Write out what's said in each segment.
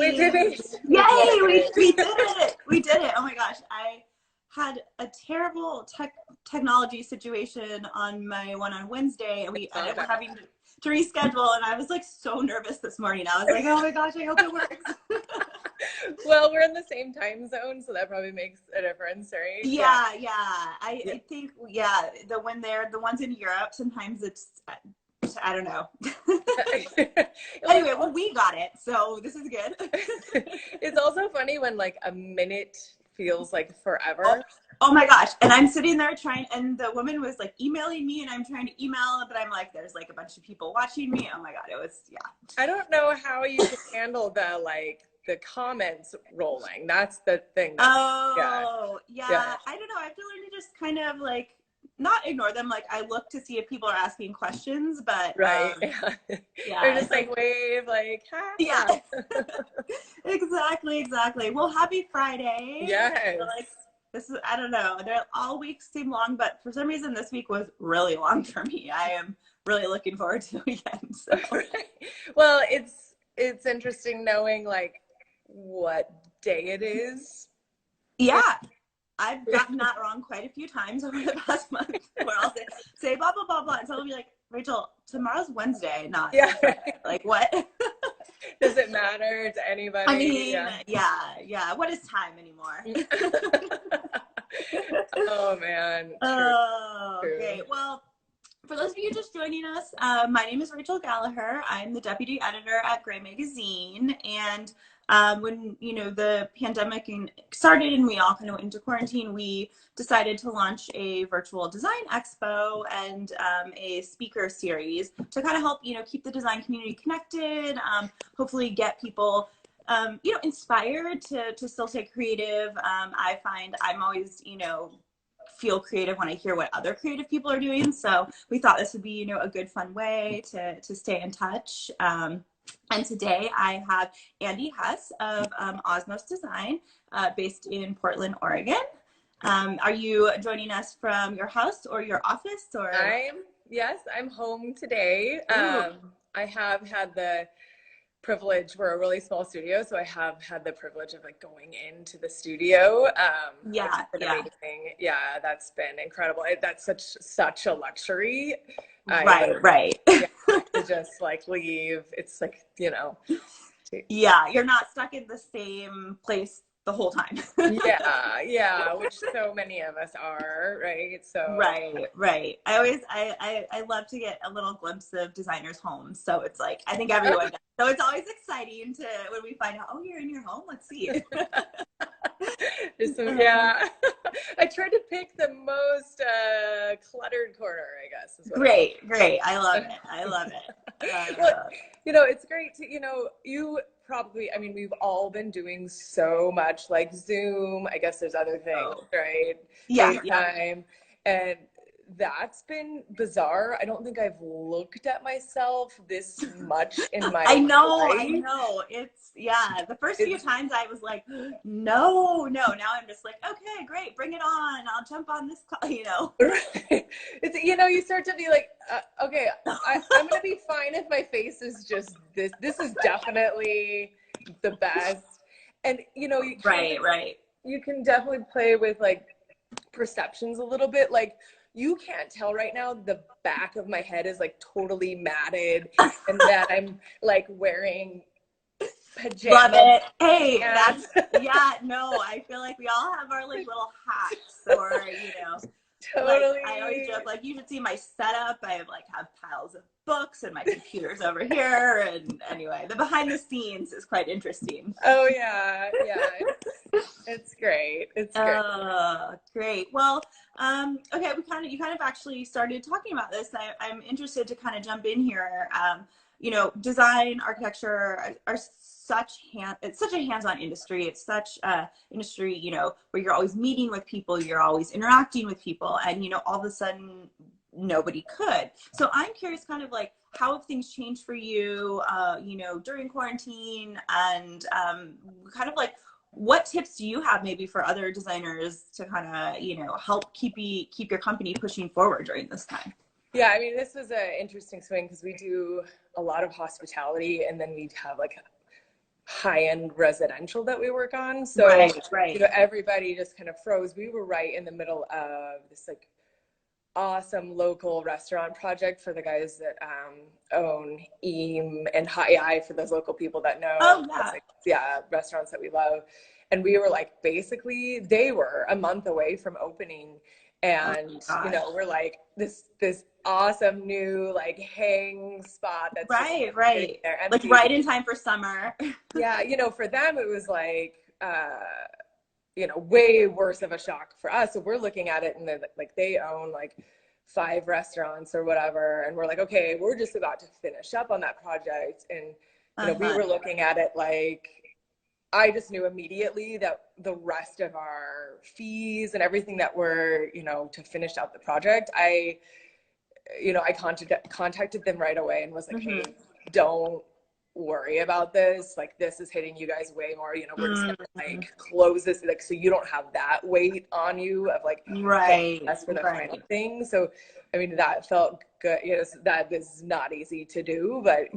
We did it. Yay! We did it. We did it. Oh my gosh. I had a terrible technology situation on my one on Wednesday, and we ended up having to reschedule, and I was like so nervous this morning. I was like, oh my gosh, I hope it works. Well, we're in the same time zone, so that probably makes a difference, right? Yeah. I think, when they're the ones in Europe, sometimes it's, I don't know. Anyway, well, we got it, so this is good. It's also funny when like a minute feels like forever. Oh my gosh. And I'm sitting there and the woman was like emailing me, and I'm trying to email, but I'm like, there's like a bunch of people watching me. Oh my God, it was, yeah. I don't know how you can handle the comments rolling. That's the thing. Yeah. I don't know. I have to learn to just kind of like not ignore them. Like I look to see if people are asking questions, but right. They're just like wave, like, hi. Yeah. Exactly. Well, happy Friday. Yes. Like, this is, I don't know. All weeks seem long, but for some reason this week was really long for me. I am really looking forward to the weekend. So. Well, it's interesting knowing like what day it is. Yeah. I've gotten that wrong quite a few times over the past month, where I'll say blah, blah, blah, blah. And someone will be like, Rachel, tomorrow's Wednesday, not Friday. Like, what? Does it matter to anybody? I mean, yeah. What is time anymore? Oh, man. True. Okay. Well, for those of you just joining us, my name is Rachel Gallaher. I'm the Deputy Editor at Gray Magazine. And when, the pandemic started and we all kind of went into quarantine, we decided to launch a virtual design expo and a speaker series to kind of help, keep the design community connected, hopefully get people, inspired to still stay creative. I find I'm always, feel creative when I hear what other creative people are doing. So we thought this would be, a good, fun way to stay in touch. And today I have Andee Hess of Osmose Design, based in Portland, Oregon. Are you joining us from your house or your office? Or I'm home today. I have had the privilege, we're a really small studio, so I have had the privilege of like going into the studio. Amazing. Yeah, that's been incredible. That's such a luxury. Right. To just like leave. It's like, Yeah, you're not stuck in the same place the whole time. yeah, which so many of us are, right? So right. I love to get a little glimpse of designers' homes. So it's like, I think everyone does. So it's always exciting when we find out, oh, you're in your home, let's see. I tried to pick the most cluttered corner, I guess. Great. I love it. Well, it's great to, you probably, we've all been doing so much like Zoom. I guess there's other things, right? FaceTime. And that's been bizarre. I don't think I've looked at myself this much in my life. I know. It's, the first few times I was like, no. Now I'm just like, okay, great, bring it on. I'll jump on this call, Right. It's, you start to be like, okay, I'm going to be fine if my face is just this. This is definitely the best. And, right. You can definitely play with like perceptions a little bit. Like, you can't tell right now, the back of my head is like totally matted and that I'm like wearing pajamas. Love it. Hey, I feel like we all have our like little hacks or, Totally. Like, I always joke, like, you should see my setup. I have piles of books and my computer's over here. And anyway, the behind the scenes is quite interesting. Oh, yeah. It's great. It's great. Great. Well, okay, you kind of actually started talking about this. I'm interested to kind of jump in here. Design, architecture are it's such a hands-on industry. It's such a industry, where you're always meeting with people, you're always interacting with people, and, all of a sudden nobody could. So I'm curious kind of like, how have things changed for you, during quarantine, and kind of like, what tips do you have maybe for other designers to kind of, help keep your company pushing forward during this time? Yeah, this was an interesting swing because we do a lot of hospitality, and then we have like high-end residential that we work on. So, right. You know, everybody just kind of froze. We were right in the middle of this like awesome local restaurant project for the guys that own Eam and High Eye, for those local people that know. Oh, yeah. Like, yeah, restaurants that we love. And we were like, basically, they were a month away from opening. And, you know, we're like, this awesome new like hang spot that's right. there, like right in time for summer. Yeah, you know, for them it was like you know, way worse of a shock for us. So we're looking at it and they're like, they own like 5 restaurants or whatever, and we're like, okay, we're just about to finish up on that project. And you know, we were looking at it like, I just knew immediately that the rest of our fees and everything that were, you know, to finish out the project, I contacted them right away and was like, hey, don't worry about this. Like, this is hitting you guys way more. You know, we're just gonna like close this, like, so you don't have that weight on you of like, that's for the final thing. So, I mean, that felt good. You know, that is not easy to do, but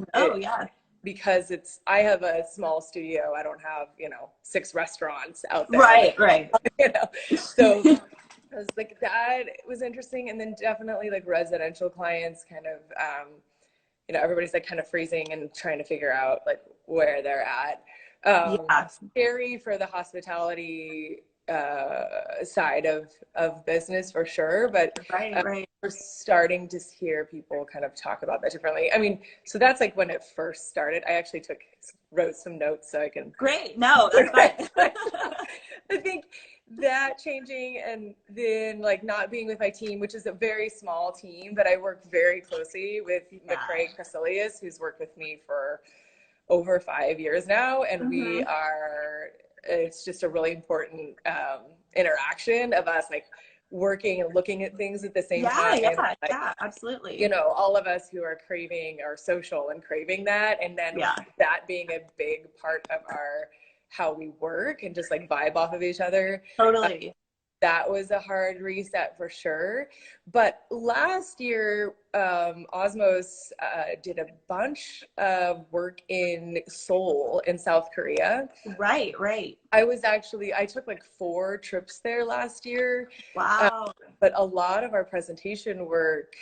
because I have a small studio. I don't have, you know, 6 restaurants out there. Right. You know, so I was like, that was interesting. And then definitely like residential clients kind of, you know, everybody's like kind of freezing and trying to figure out like where they're at. Scary for the hospitality side of business for sure, but we're starting to hear people kind of talk about that differently. I mean, so that's like when it first started. I actually wrote some notes so I can. Great. No, that's fine. I think that changing, and then like not being with my team, which is a very small team, but I work very closely with McCrae Cressilius, who's worked with me for over 5 years now, and it's just a really important interaction of us like working and looking at things at the same time. Yeah, absolutely. You know, all of us who are craving our social and craving that, and then that being a big part of how we work and just like vibe off of each other. Totally. That was a hard reset for sure. But last year, Osmose did a bunch of work in Seoul in South Korea. Right. I took like 4 trips there last year. Wow. But a lot of our presentation work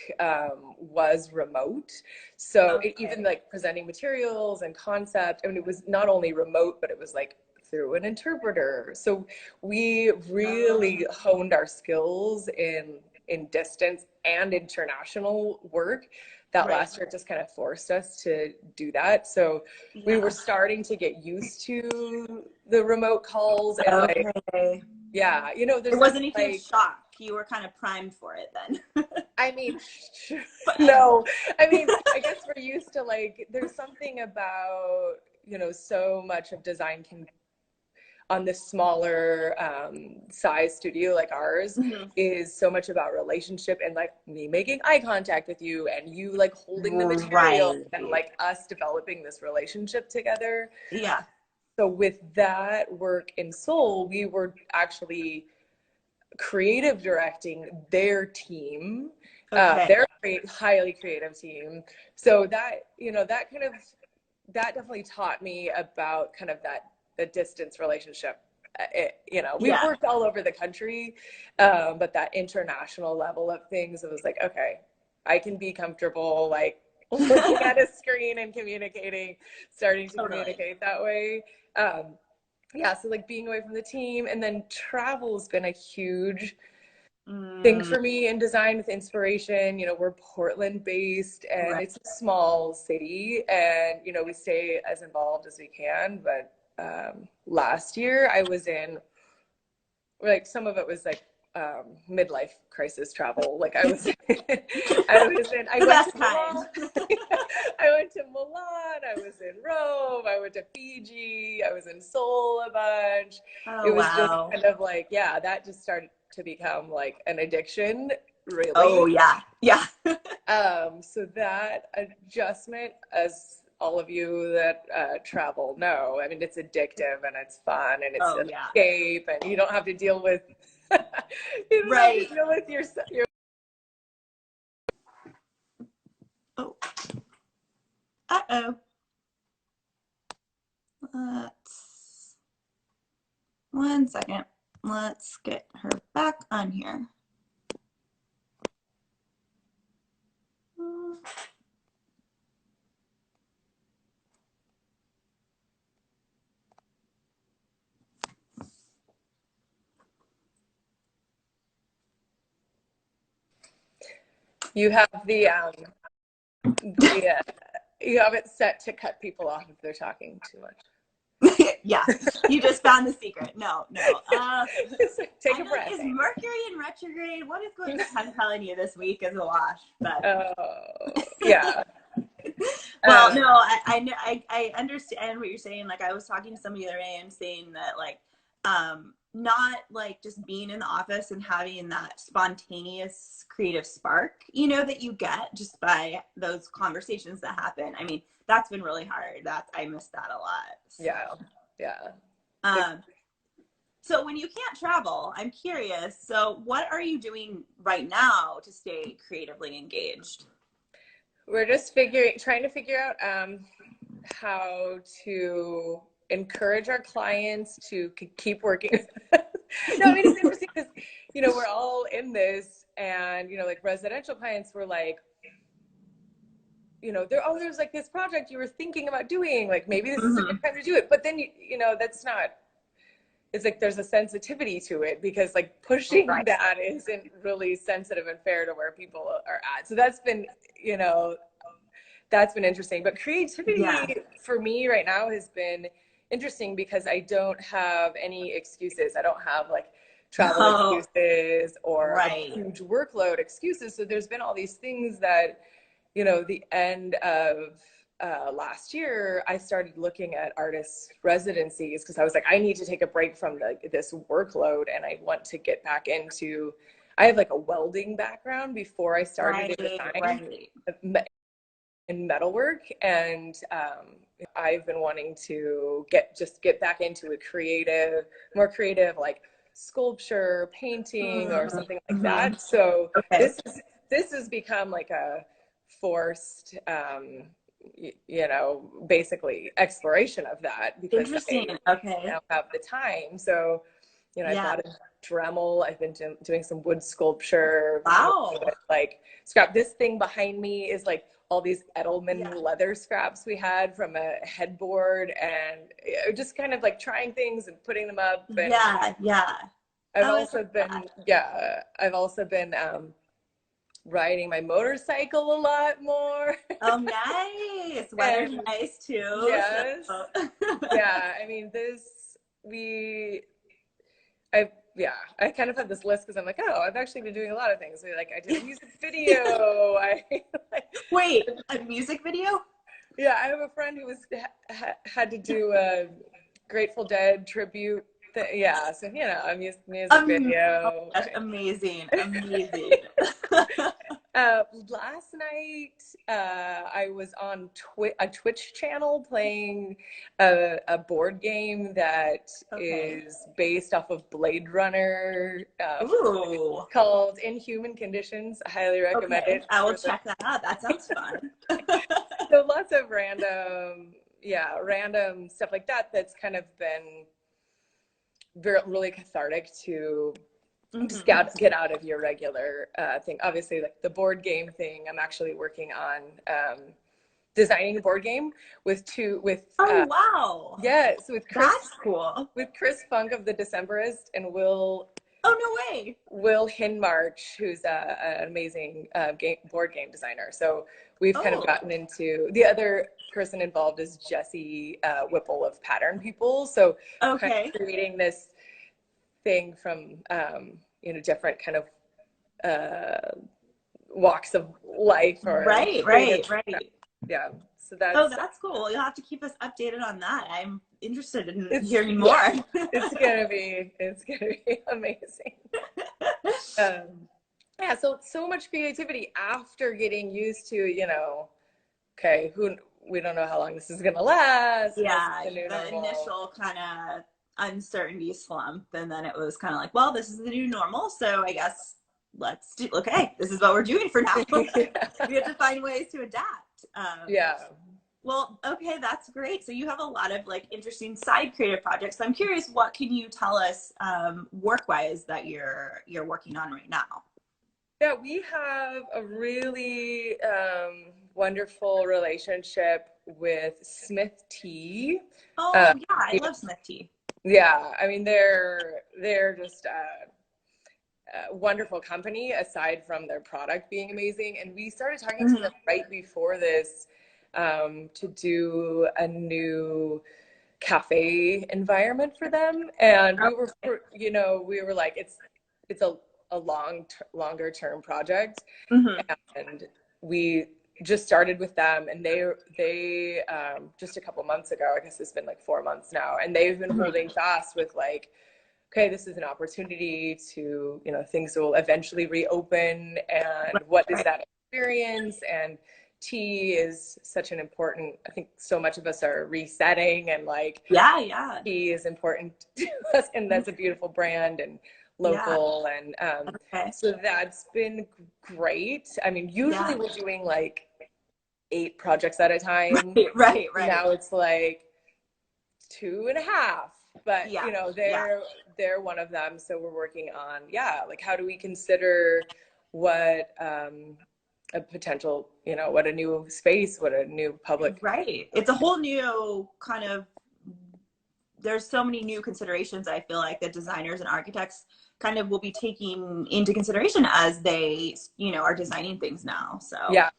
was remote. So even like presenting materials and concept, I mean, it was not only remote, but it was like through an interpreter. So we really honed our skills in distance and international work. That last year just kind of forced us to do that. So we were starting to get used to the remote calls and you know, there wasn't anything like, shock. You were kind of primed for it then. I mean, no. I mean, I guess we're used to like, there's something about, you know, so much of design can, on this smaller size studio like ours, is so much about relationship and like me making eye contact with you and you like holding the material and like us developing this relationship together. Yeah. So with that work in Seoul, we were actually creative directing their team, their highly creative team. So that, you know, that definitely taught me about kind of the distance relationship. You know, we've worked all over the country, but that international level of things, it was like, okay, I can be comfortable like looking at a screen and starting to communicate that way. So like being away from the team, and then travel's been a huge thing for me in design with inspiration. You know, we're Portland based and it's a small city, and you know, we stay as involved as we can, but last year I was in, like, some of it was like midlife crisis travel. Like I went to Milan, I was in Rome, I went to Fiji, I was in Seoul a bunch. It was just kind of like, that just started to become like an addiction, really. So that adjustment, as all of you that travel know, I mean, it's addictive and it's fun and it's an escape, and you don't have to deal with your One second. Let's get her back on here. You have you have it set to cut people off if they're talking too much. Yeah, you just found the secret. No. Take a breath. Is Mercury in retrograde? What is going on? I'm telling you, this week is a wash. But yeah. Well, no, I understand what you're saying. Like, I was talking to somebody the other day and saying that, like, not like just being in the office and having that spontaneous creative spark, you know, that you get just by those conversations that happen. I mean, that's been really hard. I miss that a lot. So. Yeah. So when you can't travel, I'm curious. So what are you doing right now to stay creatively engaged? We're just trying to figure out how to encourage our clients to keep working. No, I mean, it's interesting because, you know, we're all in this, and, you know, like residential clients were like, you know, there's like this project you were thinking about doing, like maybe this is a good time to do it. But then, you know, that's not, it's like there's a sensitivity to it because like pushing that isn't really sensitive and fair to where people are at. So that's been, you know, that's been interesting. But creativity for me right now has been interesting because I don't have any excuses. I don't have like travel excuses or a huge workload excuses. So there's been all these things that, you know, the end of last year, I started looking at artist residencies because I was like, I need to take a break from this workload, and I want to get back into, I have like a welding background before I started in design and metalwork, and I've been wanting to get back into a more creative, like sculpture, painting, or something like that. So this has become like a forced you know, basically exploration of that because I now have the time. So, you know, I bought a Dremel. I've been doing some wood sculpture. Like scrap. This thing behind me is like all these Edelman leather scraps we had from a headboard, and just kind of like trying things and putting them up. And I've also been riding my motorcycle a lot more. Oh, nice. Weather's nice too. Yes. So. Yeah. I mean, I kind of had this list because I'm like, oh, I've actually been doing a lot of things. Like, I did a music video. Wait, a music video? Yeah, I have a friend who had to do a Grateful Dead tribute. Yeah, so, you know, a music video. Oh, that's amazing. Last night, I was on a Twitch channel playing a board game that is based off of Blade Runner, called Inhuman Conditions. I highly recommend it. I will check that out. That sounds fun. So lots of random stuff like that. That's kind of been really cathartic to just get out of your regular thing. Obviously, like the board game thing, I'm actually working on designing a board game with wow. Yes, with Chris. That's cool. With Chris Funk of the Decemberist and Will Hinmarch, who's an amazing board game designer. So we've kind of gotten into, the other person involved is Jesse Whipple of Pattern People. So kind of creating this thing from you know, different kind of walks of life. Or right. Yeah. So that's cool. You'll have to keep us updated on that. I'm interested in hearing more. It's gonna be amazing. So much creativity after getting used to, you know, we don't know how long this is gonna last. Yeah, the initial kind of uncertainty slump, and then it was kind of like, well, this is the new normal, so I guess this is what we're doing for now. We have to find ways to adapt. Well, okay, that's great. So you have a lot of like interesting side creative projects. So I'm curious, what can you tell us work-wise that you're working on right now? Yeah, we have a really wonderful relationship with Smith Tea. Oh, yeah, I love Smith Tea. Yeah, I mean they're just a wonderful company aside from their product being amazing. And we started talking to them right before this to do a new cafe environment for them. And we were, you know, we were like, it's a longer term project. And we just started with them, and they just a couple months ago, I guess it's been like 4 months now, and they've been holding fast with like, okay, this is an opportunity to, you know, things will eventually reopen, and what is that experience? And tea is such an important, I think so much of us are resetting, and like, tea is important to us, and that's a beautiful brand and local. And so that's been great. I mean, usually we're doing like 8 projects at a time. Right. Now it's like 2.5, but you know, they're one of them. So we're working on, like, how do we consider what a potential, you know, what a new space, what a new public. Right. It's a whole new kind of, there's so many new considerations I feel like that designers and architects kind of will be taking into consideration as they, you know, are designing things now. So yeah.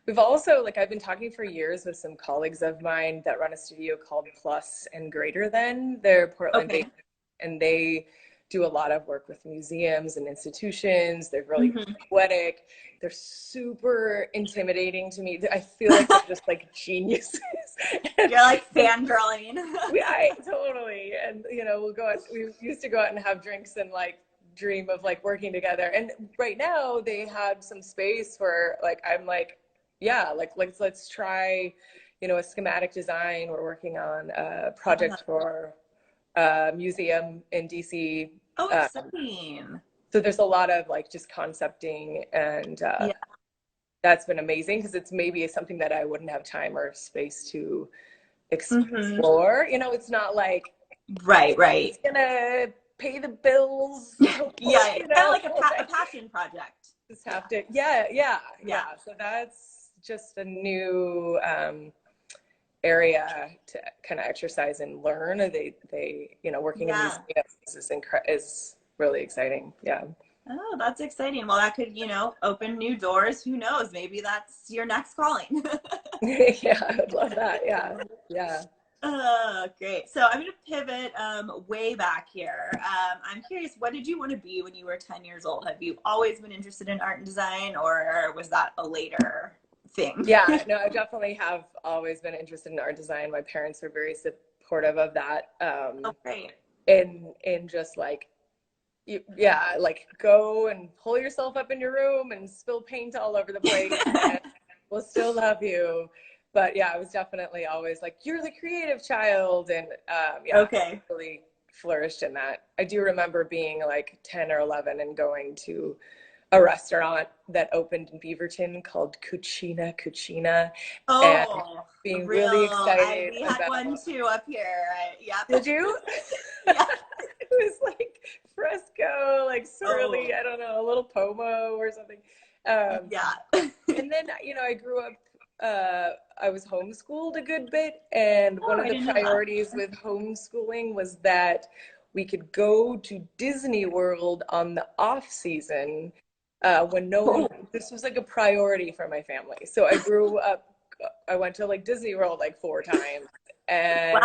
We've also, like, I've been talking for years with some colleagues of mine that run a studio called Plus and Greater Than. They're Portland based, and they do a lot of work with museums and institutions. They're really poetic. They're super intimidating to me. I feel like they're just like geniuses. You're like fangirling. Totally. And, you know, we used to go out and have drinks and like dream of like working together. And right now they have some space where like, I'm like, like let's try, you know, a schematic design. We're working on a project for a museum in DC. Oh, exciting. So there's a lot of like just concepting, and that's been amazing, because it's maybe something that I wouldn't have time or space to explore. You know, it's not like it's gonna pay the bills. You know? Kind of like a passion project. Just have to, So that's just a new area to kind of exercise and learn. They you know, working in museums is really exciting. Oh, that's exciting. Well, that could, you know, open new doors. Who knows? Maybe that's your next calling. I would love that. Great. So I'm going to pivot way back here. I'm curious, what did you want to be when you were 10 years old? Have you always been interested in art and design, or was that a later thing? No, I definitely have always been interested in art design. My parents were very supportive of that. Great. In just like, like go and pull yourself up in your room and spill paint all over the place, and we'll still love you. But I was definitely always like, you're the creative child. And really flourished in that. I do remember being like 10 or 11 and going to a restaurant that opened in Beaverton called Cucina. And being really excited. We had one too up here. Did you? It was like fresco, like swirly, I don't know, a little pomo or something. And then, you know, I grew up, I was homeschooled a good bit, and one of the priorities with homeschooling was that we could go to Disney World on the off season when no one, this was like a priority for my family. So I grew up, I went to like Disney World like 4 times, and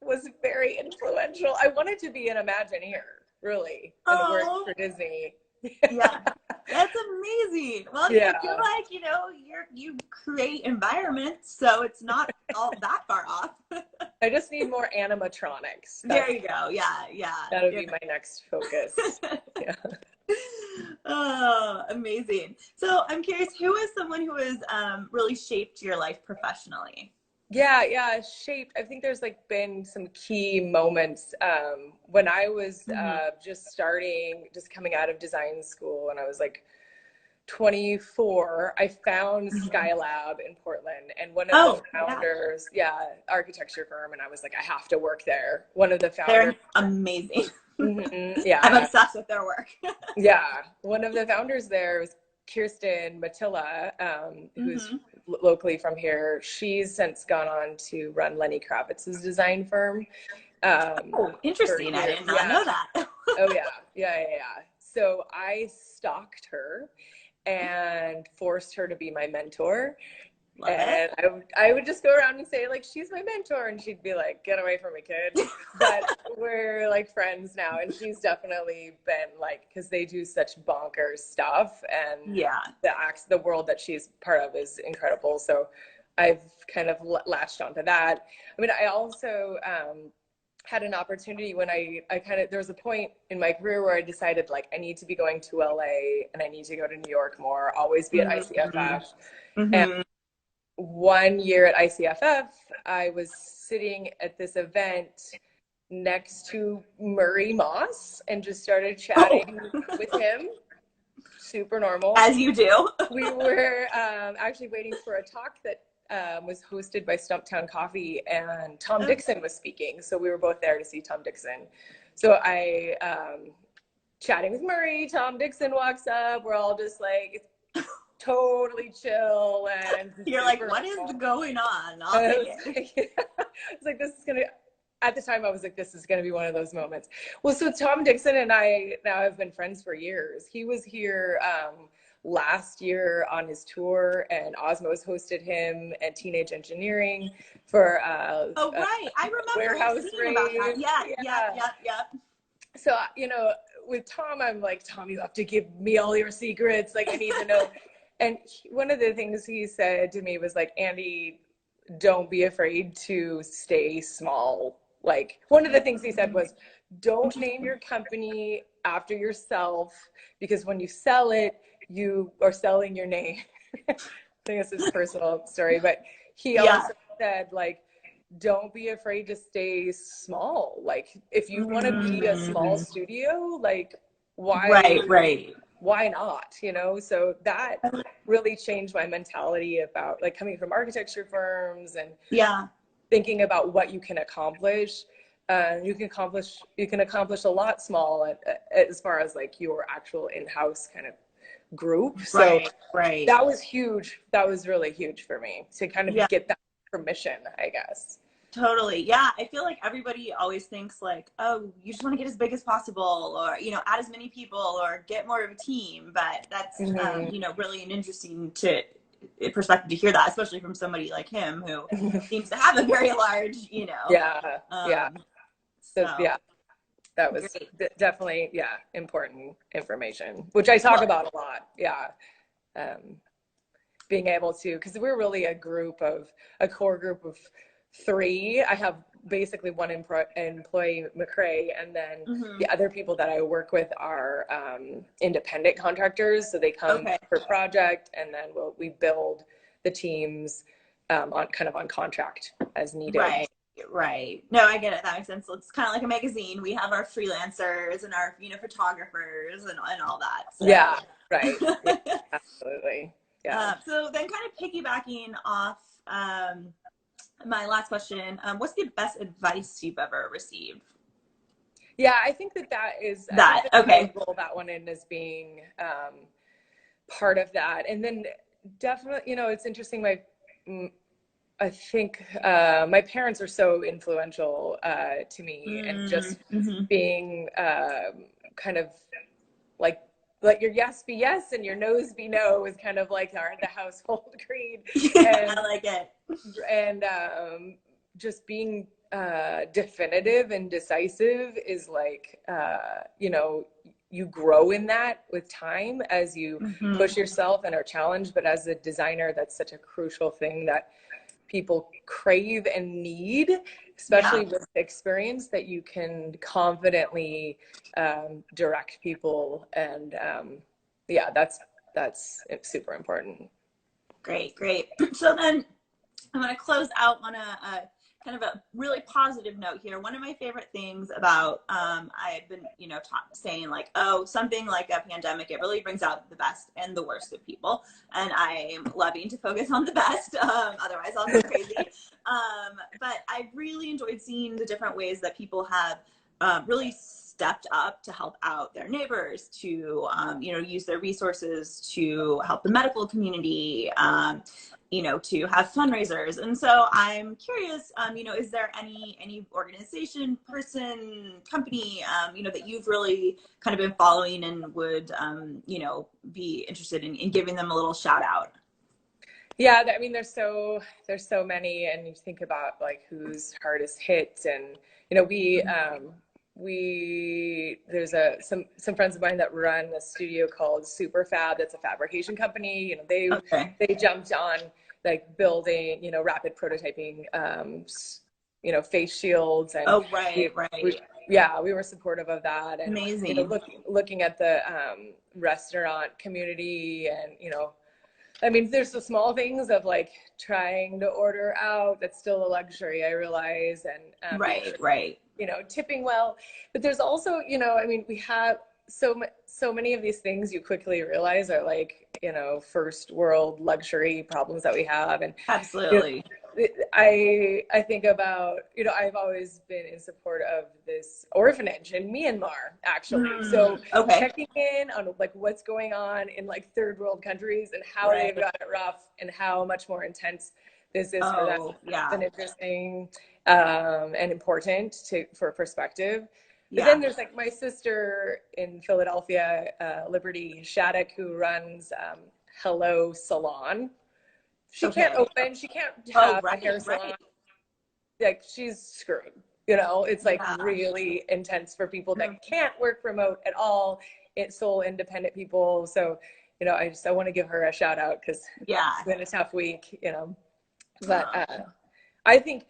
was very influential. I wanted to be an Imagineer, really, and work for Disney. That's amazing. Well, I feel like, you know, you create environments, so it's not all that far off. I just need more animatronics. There you go. That'll be my next focus. Oh, amazing. So I'm curious, who is someone who has really shaped your life professionally? Shaped. I think there's like been some key moments when I was just coming out of design school, and I was like 24, I found Skylab in Portland, and one of the founders, architecture firm, and I was like, I have to work there. One of the founders, they're amazing. Yeah, I'm obsessed with their work. Yeah, one of the founders there was Kirsten Matilla, who's locally from here. She's since gone on to run Lenny Kravitz's design firm. Interesting. I did not know that. Oh yeah. So I stalked her and forced her to be my mentor. And I would just go around and say, like, she's my mentor, and she'd be like, get away from me, kid. But we're like friends now, and she's definitely been like, because they do such bonkers stuff, and the world that she's part of is incredible. So I've kind of latched onto that. I mean, I also had an opportunity when I there was a point in my career where I decided, like, I need to be going to LA and I need to go to New York more, always be at ICFF. And one year at ICFF, I was sitting at this event next to Murray Moss and just started chatting with him. Super normal. As you do. We were actually waiting for a talk that was hosted by Stumptown Coffee, and Tom Dixon was speaking. So we were both there to see Tom Dixon. So I, chatting with Murray, Tom Dixon walks up. We're all just like totally chill. And you're like, what is going on? It's like, this is going to, at the time I was like, this is going to be one of those moments. Well, so Tom Dixon and I now have been friends for years. He was here last year on his tour, and Osmose hosted him and Teenage Engineering for I remember warehouse reading about that. Yeah. So, you know, with Tom, I'm like, Tom, you have to give me all your secrets. Like, I need to know. And one of the things he said to me was like, Andee, don't be afraid to stay small. Like, one of the things he said was, don't name your company after yourself, because when you sell it, you are selling your name. I think this is a personal story, but he also said, like, don't be afraid to stay small. Like, if you want to be a small studio, like, why not, you know? So that really changed my mentality about, like, coming from architecture firms and thinking about what you can accomplish. You can accomplish a lot small as far as like your actual in-house kind of group. So that was huge. That was really huge for me to kind of get that permission, I guess. Totally. Yeah. I feel like everybody always thinks like, oh, you just want to get as big as possible, or, you know, add as many people or get more of a team. But that's, you know, really an interesting perspective to hear that, especially from somebody like him who seems to have a very large, you know. So that was definitely, important information, which I talk about a lot. Being able to, because we're really a core group of 3. I have basically one employee, McCrae, and then the other people that I work with are independent contractors. So they come per project, and then we build the teams on contract as needed. Right. No, I get it. That makes sense. So it's kind of like a magazine. We have our freelancers and our, you know, photographers and all that. So. Yeah. Right. Yeah, absolutely. Yeah. So then, kind of piggybacking off my last question, what's the best advice you've ever received? Yeah, I think that is okay. Roll that one in as being part of that, and then definitely, you know, it's interesting. I think my parents are so influential to me, and just being kind of like, let your yes be yes and your no's be no is kind of like the household creed. And, I like it. And just being definitive and decisive is like, you know, you grow in that with time as you push yourself and are challenged. But as a designer, that's such a crucial thing that people crave and need, especially with experience, that you can confidently direct people. And that's super important. Great. So then I'm going to close out on a kind of a really positive note here. One of my favorite things about, I've been, you know, saying like, oh, something like a pandemic, it really brings out the best and the worst of people. And I'm loving to focus on the best. Otherwise I'll go crazy. But I really enjoyed seeing the different ways that people have really stepped up to help out their neighbors, to, you know, use their resources to help the medical community, you know, to have fundraisers. And so I'm curious, you know, is there any organization, person, company, you know, that you've really kind of been following and would, you know, be interested in giving them a little shout out? Yeah, I mean, there's so many, and you think about like who's hardest hit, and you know, there's some friends of mine that run a studio called Superfab. That's a fabrication company. You know, they jumped on like building, you know, rapid prototyping, you know, face shields, and we were supportive of that. And amazing. You know, looking at the restaurant community, and you know, I mean, there's the small things of like trying to order out. That's still a luxury, I realize. And right. You know, tipping well, but there's also, you know, I mean, we have so many of these things you quickly realize are like, you know, first world luxury problems that we have. And absolutely, you know, I think about, you know, I've always been in support of this orphanage in Myanmar, actually. So checking in on like what's going on in like third world countries and how they've got it rough and how much more intense this is for them. It's been interesting and important for perspective. But then there's like my sister in Philadelphia, Liberty Shattuck, who runs Hello Salon. She can't open. She can't have a hair salon. Like, she's screwed. You know, it's like really intense for people that can't work remote at all. It's sole independent people. So, you know, I want to give her a shout out, because it's been a tough week, you know. But I think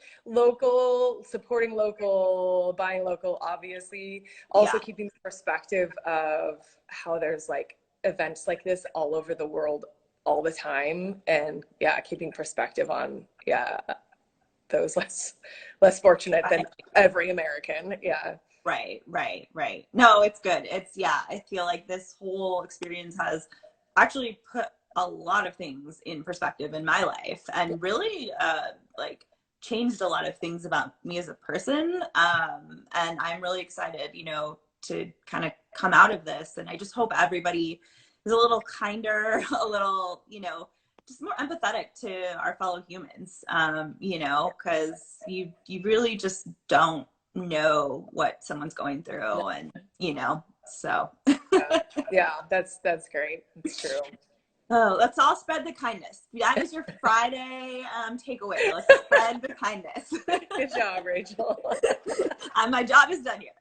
supporting local, buying local, obviously, also keeping the perspective of how there's like events like this all over the world all the time, and keeping perspective on those less fortunate than every American. Right. No, it's good. I feel like this whole experience has actually put a lot of things in perspective in my life, and really like changed a lot of things about me as a person. And I'm really excited, you know, to kind of come out of this. And I just hope everybody is a little kinder, a little, you know, just more empathetic to our fellow humans, you know, because you really just don't know what someone's going through, and, you know, so. That's great. It's true. Oh, let's all spread the kindness. That is your Friday takeaway. Let's spread the kindness. Good job, Rachel. My job is done here.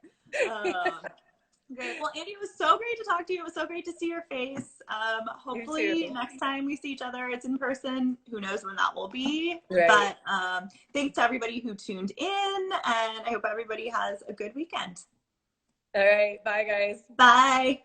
Great. Well, Andee, it was so great to talk to you. It was so great to see your face. Hopefully next time we see each other, it's in person. Who knows when that will be. Right. But thanks to everybody who tuned in, and I hope everybody has a good weekend. All right. Bye, guys. Bye.